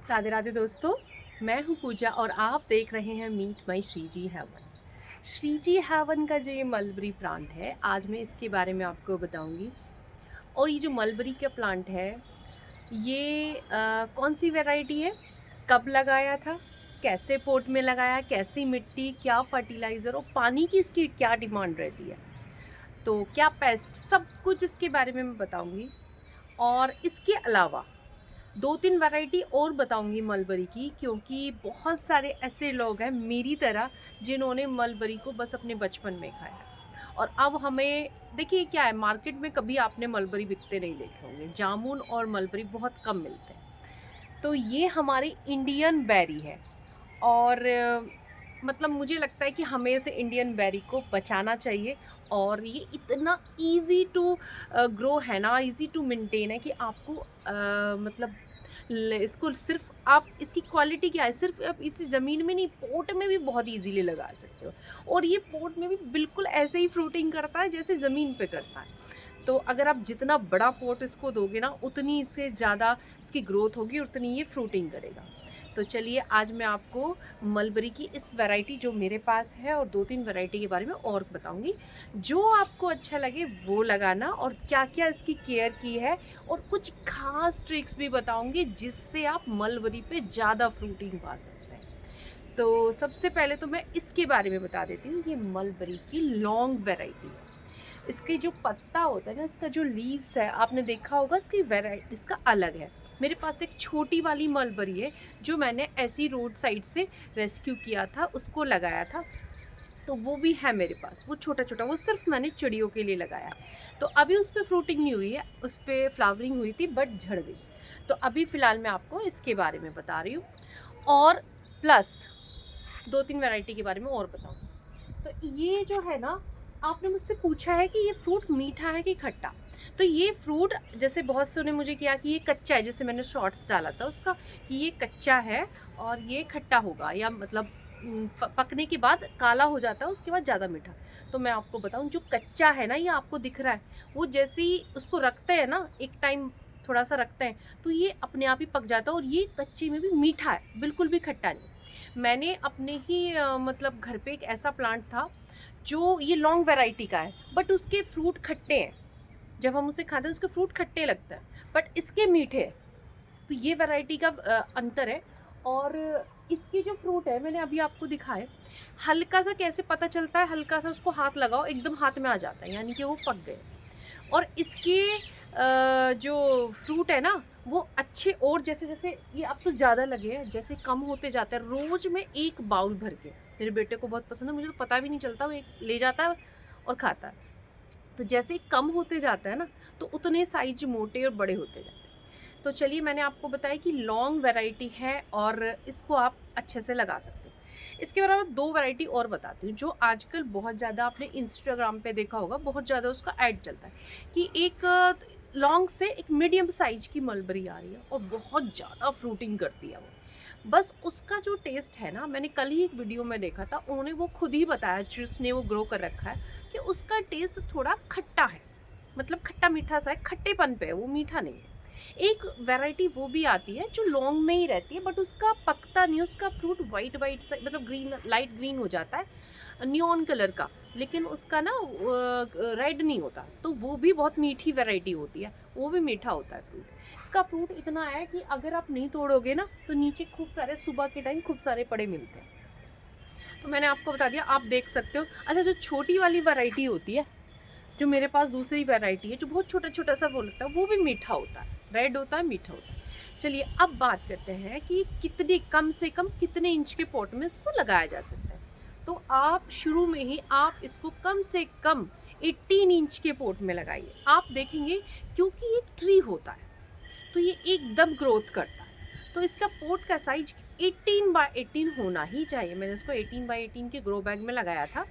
राधे राधे दोस्तों। मैं हूँ पूजा और आप देख रहे हैं meet my Shreeji heaven. Shreeji heaven का जो ये मलबरी प्लांट है, आज मैं इसके बारे में आपको बताऊंगी। और ये जो मलबरी का प्लांट है, ये कौन सी वैरायटी है, कब लगाया था, कैसे पोट में लगाया, कैसी मिट्टी, क्या फर्टिलाइज़र और पानी की इसकी क्या डिमांड रहती है, तो क्या पेस्ट, सब कुछ इसके बारे में मैं बताऊंगी। और इसके अलावा दो तीन वैरायटी और बताऊंगी मलबरी की, क्योंकि बहुत सारे ऐसे लोग हैं मेरी तरह जिन्होंने मलबरी को बस अपने बचपन में खाया है। और अब हमें देखिए क्या है, मार्केट में कभी आपने मलबरी बिकते नहीं देखे होंगे, जामुन और मलबरी बहुत कम मिलते हैं। तो ये हमारी इंडियन बेरी है। और मतलब मुझे लगता है कि हमें इसे इंडियन बेरी को बचाना चाहिए। और ये इतना इजी टू ग्रो है ना, इजी टू मेंटेन है कि आपको मतलब इसको सिर्फ आप, इसकी क्वालिटी क्या है, सिर्फ आप इसी ज़मीन में नहीं, पोट में भी बहुत इजीली लगा सकते हो। और ये पोट में भी बिल्कुल ऐसे ही फ्रूटिंग करता है जैसे ज़मीन पे करता है। तो अगर आप जितना बड़ा पोट इसको दोगे ना, उतनी इससे ज़्यादा इसकी ग्रोथ होगी, उतनी ये फ्रूटिंग करेगा। तो चलिए आज मैं आपको मलबरी की इस वैरायटी जो मेरे पास है और दो तीन वैरायटी के बारे में और बताऊंगी। जो आपको अच्छा लगे वो लगाना, और क्या क्या इसकी केयर की है, और कुछ खास ट्रिक्स भी बताऊंगी जिससे आप मलबरी पे ज़्यादा फ्रूटिंग पा सकते हैं। तो सबसे पहले तो मैं इसके बारे में बता देती हूँ। ये मलबरी की लॉन्ग वैरायटी है। इसके जो पत्ता होता है ना, इसका जो लीव्स है, आपने देखा होगा, इसकी वैरायटी इसका अलग है। मेरे पास एक छोटी वाली मलबरी है जो मैंने ऐसी रोड साइड से रेस्क्यू किया था, उसको लगाया था। तो वो भी है मेरे पास, वो छोटा छोटा, वो सिर्फ मैंने चिड़ियों के लिए लगाया है। तो अभी उस पर फ्रूटिंग नहीं हुई है, उस पर फ्लावरिंग हुई थी बट झड़ गई। तो अभी फ़िलहाल मैं आपको इसके बारे में बता रही हूँ। और प्लस दो तीन वैरायटी के बारे में और बताऊँ। तो ये जो है ना, आपने मुझसे पूछा है कि ये फ्रूट मीठा है कि खट्टा। तो ये फ्रूट, जैसे बहुत से ने मुझे किया कि ये कच्चा है, जैसे मैंने शॉर्ट्स डाला था उसका कि ये कच्चा है और ये खट्टा होगा, या मतलब पकने के बाद काला हो जाता है, उसके बाद ज़्यादा मीठा। तो मैं आपको बताऊं, जो कच्चा है ना, ये आपको दिख रहा है, वो जैसे ही उसको रखते हैं ना, एक टाइम थोड़ा सा रखते हैं, तो ये अपने आप ही पक जाता है। और ये कच्चे में भी मीठा है, बिल्कुल भी खट्टा नहीं। मैंने अपने ही मतलब घर पे एक ऐसा प्लांट था जो ये लॉन्ग वैरायटी का है, बट उसके फ्रूट खट्टे हैं। जब हम उसे खाते हैं उसके फ्रूट खट्टे लगते हैं, बट इसके मीठे हैं। तो ये वैरायटी का अंतर है। और इसके जो फ्रूट है, मैंने अभी आपको दिखाए, हल्का सा कैसे पता चलता है, हल्का सा उसको हाथ लगाओ एकदम हाथ में आ जाता है, यानी कि वो पक गए। और इसके जो फ्रूट है ना, वो अच्छे, और जैसे जैसे ये अब तो ज़्यादा लगे हैं, जैसे कम होते जाता है, रोज़ में एक बाउल भर के, मेरे बेटे को बहुत पसंद है, मुझे तो पता भी नहीं चलता, वो एक ले जाता है और खाता है। तो जैसे ही कम होते जाता है ना, तो उतने साइज मोटे और बड़े होते जाते हैं। तो चलिए, मैंने आपको बताया कि लॉन्ग वैरायटी है और इसको आप अच्छे से लगा सकते हो। इसके अलावा दो वैरायटी और बताती हूँ जो आजकल बहुत ज़्यादा, आपने इंस्टाग्राम पे देखा होगा, बहुत ज़्यादा उसका ऐड चलता है कि एक लॉन्ग से एक मीडियम साइज की मलबरी आ रही है और बहुत ज़्यादा फ्रूटिंग करती है वो। बस उसका जो टेस्ट है ना, मैंने कल ही एक वीडियो में देखा था, उन्होंने वो खुद ही बताया जिसने वो ग्रो कर रखा है, कि उसका टेस्ट थोड़ा खट्टा है, मतलब खट्टा मीठा सा है, खट्टेपन पे है, वो मीठा नहीं है। एक वैरायटी वो भी आती है जो लॉन्ग में ही रहती है, बट उसका पकता नहीं, उसका फ्रूट वाइट वाइट सा, मतलब ग्रीन, लाइट ग्रीन हो जाता है, न्योन कलर का, लेकिन उसका ना रेड नहीं होता। तो वो भी बहुत मीठी वैरायटी होती है, वो भी मीठा होता है फ्रूट। इसका फ्रूट इतना है कि अगर आप नहीं तोड़ोगे ना, तो नीचे खूब सारे, सुबह के टाइम खूब सारे पड़े मिलते हैं। तो मैंने आपको बता दिया, आप देख सकते हो। अच्छा, जो छोटी वाली वैरायटी होती है, जो मेरे पास दूसरी वैरायटी है, जो बहुत छोटा छोटा सा वो लगता है, वो भी मीठा होता है, रेड होता है, मीठा होता है। चलिए अब बात करते हैं कि कितने, कम से कम कितने इंच के पॉट में इसको लगाया जा सकता है। तो आप शुरू में ही आप इसको कम से कम 18 इंच के पॉट में लगाइए। आप देखेंगे, क्योंकि ये ट्री होता है तो ये एकदम ग्रोथ करता है। तो इसका पोट का साइज 18x18 होना ही चाहिए। मैंने इसको 18x18 के ग्रो बैग में लगाया था,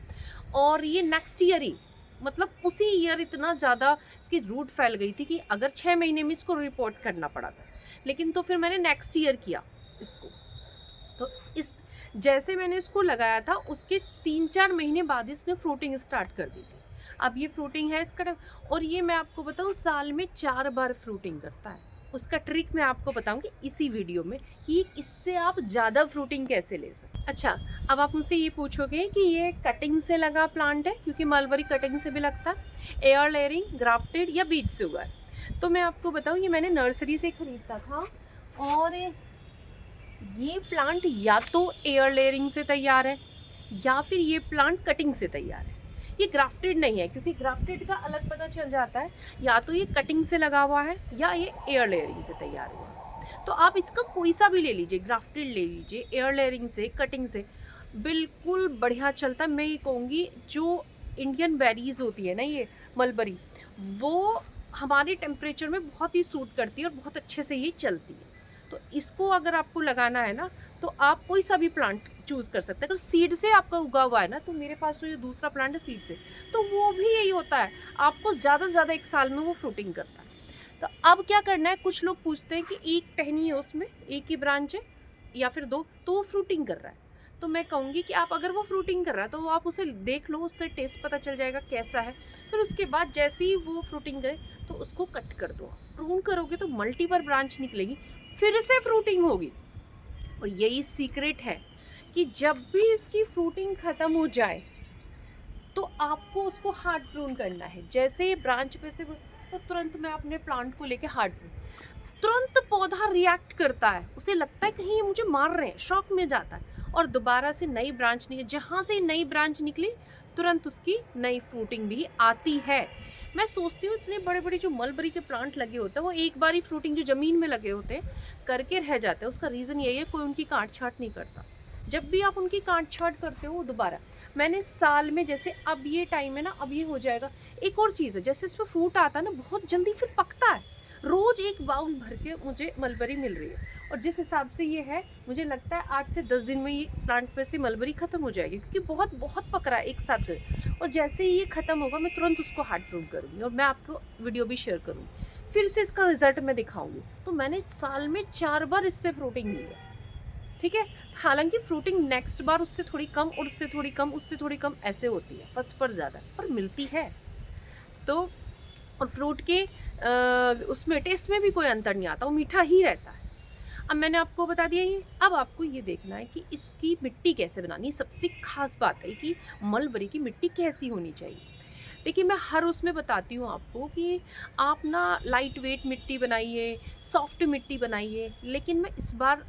और ये नेक्स्ट ईयर ही, मतलब उसी ईयर इतना ज़्यादा इसकी रूट फैल गई थी कि अगर 6 महीने में इसको रिपोर्ट करना पड़ा था। लेकिन तो फिर मैंने नेक्स्ट ईयर किया इसको। तो इस, जैसे मैंने इसको लगाया था उसके 3-4 महीने बाद इसने फ्रूटिंग स्टार्ट कर दी थी। अब ये फ्रूटिंग है इसका, और ये मैं आपको बताऊँ, साल में 4 बार फ्रूटिंग करता है। उसका ट्रिक मैं आपको बताऊंगी इसी वीडियो में कि इससे आप ज़्यादा फ्रूटिंग कैसे ले सकते। अच्छा, अब आप मुझसे ये पूछोगे कि ये कटिंग से लगा प्लांट है, क्योंकि मलबरी कटिंग से भी लगता है, एयर लेयरिंग, ग्राफ्टेड या बीज से हुआ है। तो मैं आपको बताऊं, ये मैंने नर्सरी से खरीदा था और ये प्लांट या तो एयर लेयरिंग से तैयार है या फिर ये प्लांट कटिंग से तैयार है। ये ग्राफ्टेड नहीं है, क्योंकि ग्राफ्टेड का अलग पता चल जाता है, या तो ये कटिंग से लगा हुआ है या ये एयर लेयरिंग से तैयार हुआ है। तो आप इसका कोई सा भी ले लीजिए, ग्राफ्टेड ले लीजिए, एयर लेयरिंग से, कटिंग से, बिल्कुल बढ़िया चलता है। मैं ये कहूँगी जो इंडियन बेरीज होती है ना, ये मलबरी, वो हमारे टेम्परेचर में बहुत ही सूट करती है और बहुत अच्छे से ये चलती है। तो इसको अगर आपको लगाना है ना, तो आप कोई सा भी प्लांट चूज़ कर सकते हैं। अगर सीड से आपका उगा हुआ है ना, तो मेरे पास जो ये दूसरा प्लांट है सीड से, तो वो भी यही होता है, आपको ज़्यादा से ज़्यादा 1 साल में वो फ्रूटिंग करता है। तो अब क्या करना है, कुछ लोग पूछते हैं कि एक टहनी है उसमें, एक ही ब्रांच है या फिर 2, तो वो फ्रूटिंग कर रहा है। तो मैं कहूँगी कि आप अगर वो फ्रूटिंग कर रहा है तो आप उसे देख लो, उससे टेस्ट पता चल जाएगा कैसा है। फिर उसके बाद जैसे ही वो फ्रूटिंग करे तो उसको कट कर दो। प्रून करोगे तो मल्टीपल ब्रांच निकलेगी, फिर से फ्रूटिंग होगी। और यही सीक्रेट है कि जब भी इसकी फ्रूटिंग ख़त्म हो जाए तो आपको उसको हार्ड प्रून करना है। जैसे ब्रांच पे से तो तुरंत मैं अपने प्लांट को लेके हार्ड प्रून, तुरंत पौधा रिएक्ट करता है, उसे लगता है कहीं ये मुझे मार रहे हैं, शॉक में जाता है और दोबारा से नई ब्रांच निकली। जहाँ से नई ब्रांच निकली तुरंत उसकी नई फ्रूटिंग भी आती है। मैं सोचती हूँ इतने बड़े बड़े जो मलबरी के प्लांट लगे होते हैं, वो एक बार ही फ्रूटिंग जो ज़मीन में लगे होते हैं करके रह जाते हैं। उसका रीज़न यही है, कोई उनकी काट छाँट नहीं करता। जब भी आप उनकी काट छाँट करते हो दोबारा, मैंने साल में, जैसे अब ये टाइम है ना, अब ये हो जाएगा। एक और चीज़ है, जैसे इसमें फ्रूट आता है ना, बहुत जल्दी फिर पकता है। रोज़ एक बाउल भर के मुझे मलबरी मिल रही है, और जिस हिसाब से ये है, मुझे लगता है 8 से 10 दिन में ये प्लांट पे से मलबरी ख़त्म हो जाएगी, क्योंकि बहुत बहुत पक रहा है एक साथ कर। और जैसे ही ये ख़त्म होगा मैं तुरंत उसको हार्ड प्रूव करूँगी और मैं आपको वीडियो भी शेयर करूँगी, फिर से इसका रिजल्ट मैं दिखाऊँगी। तो मैंने साल में 4 बार इससे फ्रूटिंग ली है, ठीक है। हालांकि फ्रूटिंग नेक्स्ट बार उससे थोड़ी कम और उससे थोड़ी कम, उससे थोड़ी कम ऐसे होती है, फर्स्ट पर ज़्यादा, पर मिलती है। तो और फ्रूट के उसमें टेस्ट में भी कोई अंतर नहीं आता, वो मीठा ही रहता है। अब मैंने आपको बता दिया ये, अब आपको ये देखना है कि इसकी मिट्टी कैसे बनानी है। सबसे खास बात है कि मलबरी की मिट्टी कैसी होनी चाहिए। देखिए, मैं हर उसमें बताती हूँ आपको कि आप ना लाइट वेट मिट्टी बनाइए, सॉफ्ट मिट्टी बनाइए, लेकिन मैं इस बार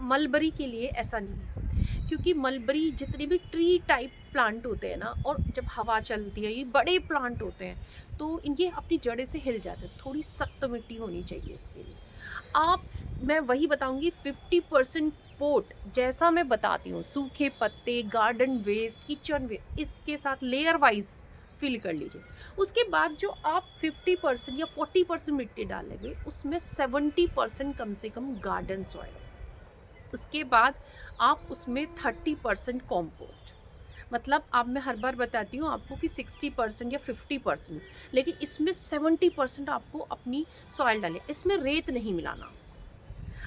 मलबरी के लिए ऐसा नहीं है, क्योंकि मलबरी जितने भी ट्री टाइप प्लांट होते हैं ना, और जब हवा चलती है, ये बड़े प्लांट होते हैं, तो इनके अपनी जड़ें से हिल जाते हैं। थोड़ी सख्त मिट्टी होनी चाहिए इसके लिए। आप, मैं वही बताऊंगी, 50% पोट जैसा मैं बताती हूँ, सूखे पत्ते, गार्डन वेस्ट, किचन वेस्ट, इसके साथ लेयर वाइज फिल कर लीजिए। उसके बाद जो आप 50% या 40% मिट्टी डालेंगे, उसमें 70% कम से कम गार्डन सॉइल। उसके बाद आप उसमें 30% कॉम्पोस्ट, मतलब अब मैं हर बार बताती हूँ आपको कि 60% या 50%, लेकिन इसमें 70% आपको अपनी सॉइल डालें। इसमें रेत नहीं मिलाना।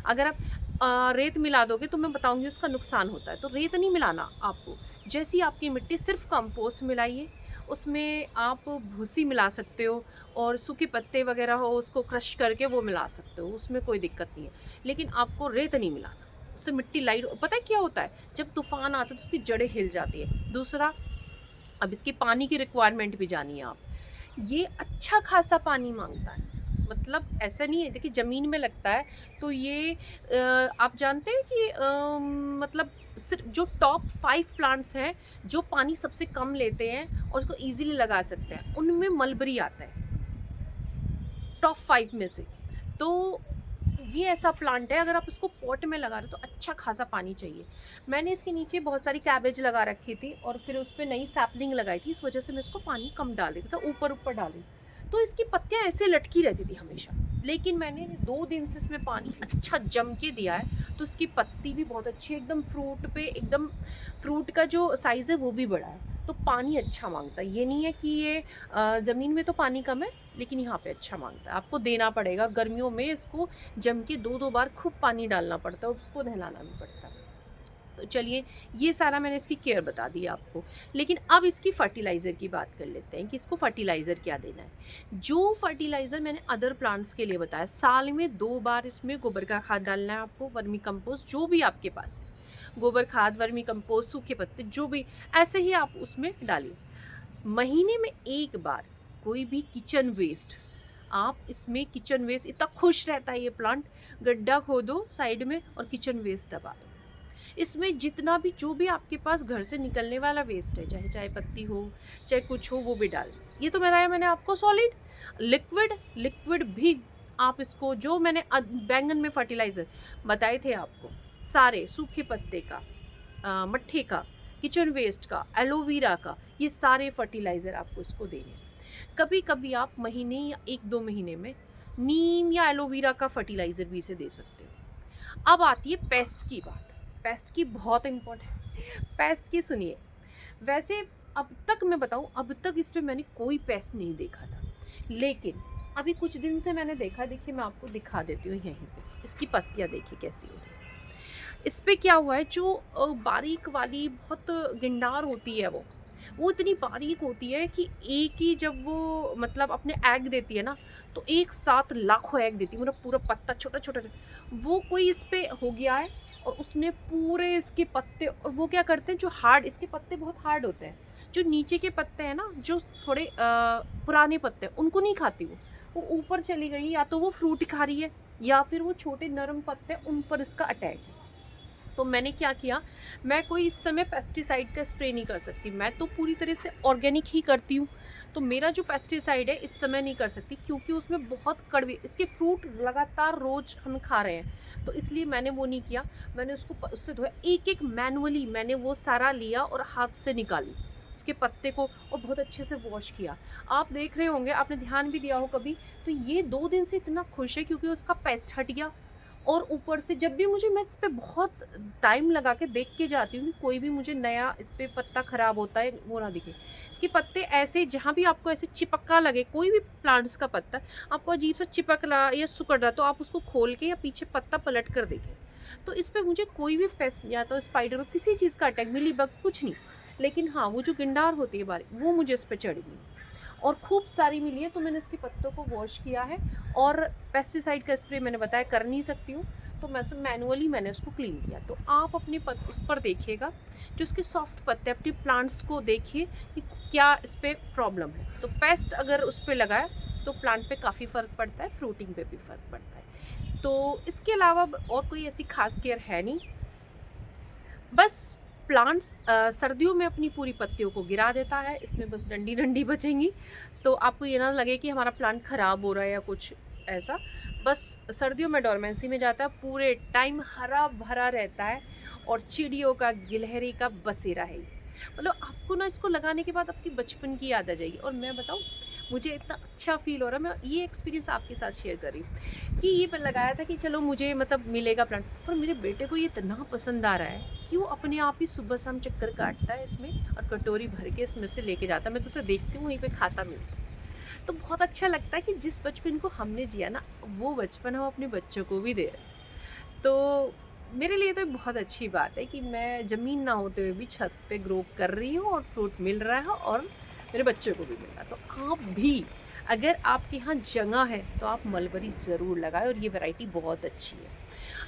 अगर आप रेत मिला दोगे तो मैं बताऊंगी उसका नुकसान होता है, तो रेत नहीं मिलाना आपको। जैसी आपकी मिट्टी, सिर्फ कंपोस्ट मिलाइए, उसमें आप भूसी मिला सकते हो और सूखे पत्ते वगैरह हो उसको क्रश करके वो मिला सकते हो, उसमें कोई दिक्कत नहीं है, लेकिन आपको रेत नहीं मिलाना। उससे मिट्टी लाइट, पता है क्या होता है, जब तूफान आता है तो उसकी जड़ें हिल जाती है। दूसरा, अब इसकी पानी की रिक्वायरमेंट भी जानिए आप। ये अच्छा खासा पानी मांगता है, मतलब ऐसा नहीं है, देखिए ज़मीन में लगता है तो ये आप जानते हैं कि मतलब सिर्फ जो टॉप 5 प्लांट्स हैं जो पानी सबसे कम लेते हैं और उसको इजीली लगा सकते हैं, उनमें मलबरी आता है टॉप 5 में से। तो ये ऐसा प्लांट है, अगर आप उसको पॉट में लगा रहे हो तो अच्छा खासा पानी चाहिए। मैंने इसके नीचे बहुत सारी कैबेज लगा रखी थी और फिर उस पर नई सैपलिंग लगाई थी, इस वजह से मैं इसको पानी कम डाल रही थी, तो ऊपर ऊपर डाली, तो इसकी पत्तियां ऐसे लटकी रहती थी हमेशा। लेकिन मैंने 2 दिन से इसमें पानी अच्छा जम के दिया है, तो इसकी पत्ती भी बहुत अच्छी है, एकदम फ्रूट पे, एकदम फ्रूट का जो साइज़ है वो भी बड़ा है। तो पानी अच्छा मांगता है, ये नहीं है कि ये ज़मीन में तो पानी कम है, लेकिन यहाँ पे अच्छा मांगता है, आपको देना पड़ेगा। गर्मियों में इसको जम के 2-2 बार खूब पानी डालना पड़ता है, उसको नहलाना भी पड़ता है। तो चलिए, ये सारा मैंने इसकी केयर बता दिया आपको। लेकिन अब इसकी फर्टिलाइज़र की बात कर लेते हैं कि इसको फर्टिलाइज़र क्या देना है। जो फर्टिलाइज़र मैंने अदर प्लांट्स के लिए बताया, साल में 2 बार इसमें गोबर का खाद डालना है आपको, वर्मी कंपोस्ट जो भी आपके पास है। गोबर खाद, वर्मी कंपोस्ट, सूखे पत्ते जो भी, ऐसे ही आप उसमें डालिए। महीने में 1 बार कोई भी किचन वेस्ट, आप इसमें किचन वेस्ट, इतना खुश रहता है ये प्लांट, गड्ढा खोदो साइड में और किचन वेस्ट दबा दो। इसमें जितना भी जो भी आपके पास घर से निकलने वाला वेस्ट है, चाहे चाय पत्ती हो, चाहे कुछ हो, वो भी डाल दो। ये तो बताया मैंने आपको सॉलिड। लिक्विड, लिक्विड भी आप इसको, जो मैंने बैंगन में फर्टिलाइज़र बताए थे आपको, सारे सूखे पत्ते का, मट्ठे का, किचन वेस्ट का, एलोवेरा का, ये सारे फर्टिलाइज़र आपको इसको देने हैं। कभी कभी आप महीने या 1-2 महीने में नीम या एलोवेरा का फर्टिलाइज़र भी इसे दे सकते हो। अब आती है पेस्ट की बात। पेस्ट की बहुत इम्पोर्टेंट, पेस्ट की सुनिए। वैसे अब तक मैं बताऊं, अब तक इस पे मैंने कोई पेस्ट नहीं देखा था, लेकिन अभी कुछ दिन से मैंने देखा। देखिए मैं आपको दिखा देती हूँ, यहीं पे इसकी पत्तियाँ देखिए कैसी हो रही है। इस पे क्या हुआ है, जो बारीक वाली बहुत गिंडार होती है, वो इतनी बारीक होती है कि एक ही जब वो मतलब अपने एग देती है ना, तो एक साथ लाखों एग देती है, मतलब पूरा पत्ता छोटा छोटा। वो कोई इस पे हो गया है और उसने पूरे इसके पत्ते, और वो क्या करते हैं, जो हार्ड, इसके पत्ते बहुत हार्ड होते हैं, जो नीचे के पत्ते हैं ना, जो थोड़े पुराने पत्ते हैं, उनको नहीं खाती वो ऊपर चली गई, या तो वो फ्रूट खा रही है या फिर वो छोटे नरम पत्ते उन पर इसका अटैक है। तो मैंने क्या किया, मैं कोई इस समय पेस्टिसाइड का स्प्रे नहीं कर सकती, मैं तो पूरी तरह से ऑर्गेनिक ही करती हूँ। तो मेरा जो पेस्टिसाइड है इस समय नहीं कर सकती, क्योंकि उसमें बहुत कड़वे, इसके फ्रूट लगातार रोज हम खा रहे हैं, तो इसलिए मैंने वो नहीं किया। मैंने उसको उससे धोया, एक एक मैनुअली मैंने वो सारा लिया और हाथ से निकाली उसके पत्ते को, और बहुत अच्छे से वॉश किया। आप देख रहे होंगे, आपने ध्यान भी दिया हो कभी, तो ये 2 दिन से इतना खुश है क्योंकि उसका पेस्ट हट गया। और ऊपर से जब भी मुझे, मैं इस पे बहुत टाइम लगा के देख के जाती हूँ कि कोई भी मुझे नया इस पे पत्ता ख़राब होता है वो ना दिखे। इसके पत्ते ऐसे, जहाँ भी आपको ऐसे चिपका लगे, कोई भी प्लांट्स का पत्ता आपको अजीब सा चिपक रहा या सिकुड़ रहा, तो आप उसको खोल के या पीछे पत्ता पलट कर देखें। तो इस पे मुझे कोई भी पेस्ट या तो स्पाइडर, किसी चीज़ का अटैक, मिली बग्स, कुछ नहीं। लेकिन हाँ, वो जो गिंडार होती है बारीक, वो मुझे इस पर चढ़ी हुई और खूब सारी मिली है। तो मैंने इसके पत्तों को वॉश किया है, और पेस्टिसाइड का स्प्रे मैंने बताया कर नहीं सकती हूँ, तो मैं मैनुअली मैंने उसको क्लीन किया। तो आप अपने उस पर देखिएगा, जो इसके सॉफ्ट पत्ते, अपने प्लांट्स को देखिए कि क्या इस पर प्रॉब्लम है। तो पेस्ट अगर उस पर लगाए तो प्लांट पे काफ़ी फ़र्क पड़ता है, फ्रूटिंग पे भी फ़र्क पड़ता है। तो इसके अलावा और कोई ऐसी खास केयर है नहीं। बस प्लांट्स सर्दियों में अपनी पूरी पत्तियों को गिरा देता है, इसमें बस डंडी डंडी बचेंगी, तो आपको ये ना लगे कि हमारा प्लांट ख़राब हो रहा है या कुछ ऐसा। बस सर्दियों में डोरमेंसी में जाता है, पूरे टाइम हरा भरा रहता है, और चिड़ियों का, गिलहरी का बसेरा है ये। मतलब आपको ना इसको लगाने के बाद आपकी बचपन की याद आ जाएगी। और मैं बताऊँ, मुझे इतना अच्छा फ़ील हो रहा है, मैं ये एक्सपीरियंस आपके साथ शेयर कर रही हूँ कि ये मैं लगाया था कि चलो मुझे मतलब मिलेगा प्लांट, पर मेरे बेटे को ये इतना पसंद आ रहा है कि वो अपने आप ही सुबह शाम चक्कर काटता है इसमें, और कटोरी भर के इसमें से लेके जाता है। मैं तो उसे देखती हूँ वहीं पे खाता मिलता है। तो बहुत अच्छा लगता है कि जिस बचपन को हमने जिया ना, वो बचपन हम अपने बच्चों को भी दे रहे हैं। तो मेरे लिए तो बहुत अच्छी बात है कि मैं ज़मीन ना होते हुए भी छत पे ग्रो कर रही हूँ, और फ्रूट मिल रहा है, और मेरे बच्चों को भी मिल रहा है। तो आप भी, अगर आपके यहाँ जगह है तो आप मलबरी ज़रूर लगाएं, और ये वैरायटी बहुत अच्छी है।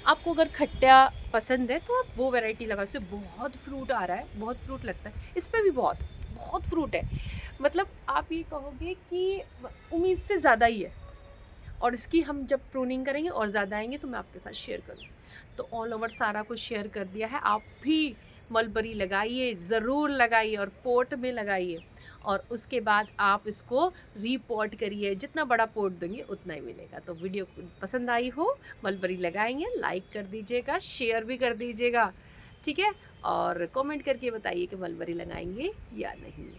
आपको अगर खट्टा पसंद है तो आप वो वैरायटी लगाओ, इससे बहुत फ्रूट आ रहा है, बहुत फ्रूट लगता है, इस पे भी बहुत बहुत फ्रूट है। मतलब आप ये कहोगे कि उम्मीद से ज़्यादा ही है, और इसकी हम जब प्रूनिंग करेंगे और ज़्यादा आएंगे तो मैं आपके साथ शेयर करूँगी। तो ऑल ओवर सारा कुछ शेयर कर दिया है। आप भी मलबरी लगाइए, ज़रूर लगाइए, और पोट में लगाइए, और उसके बाद आप इसको रीपॉट करिए। जितना बड़ा पोट देंगे उतना ही मिलेगा। तो वीडियो पसंद आई हो, मलबरी लगाएंगे, लाइक कर दीजिएगा, शेयर भी कर दीजिएगा, ठीक है, और कमेंट करके बताइए कि मलबरी लगाएंगे या नहीं।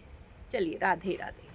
चलिए, राधे राधे।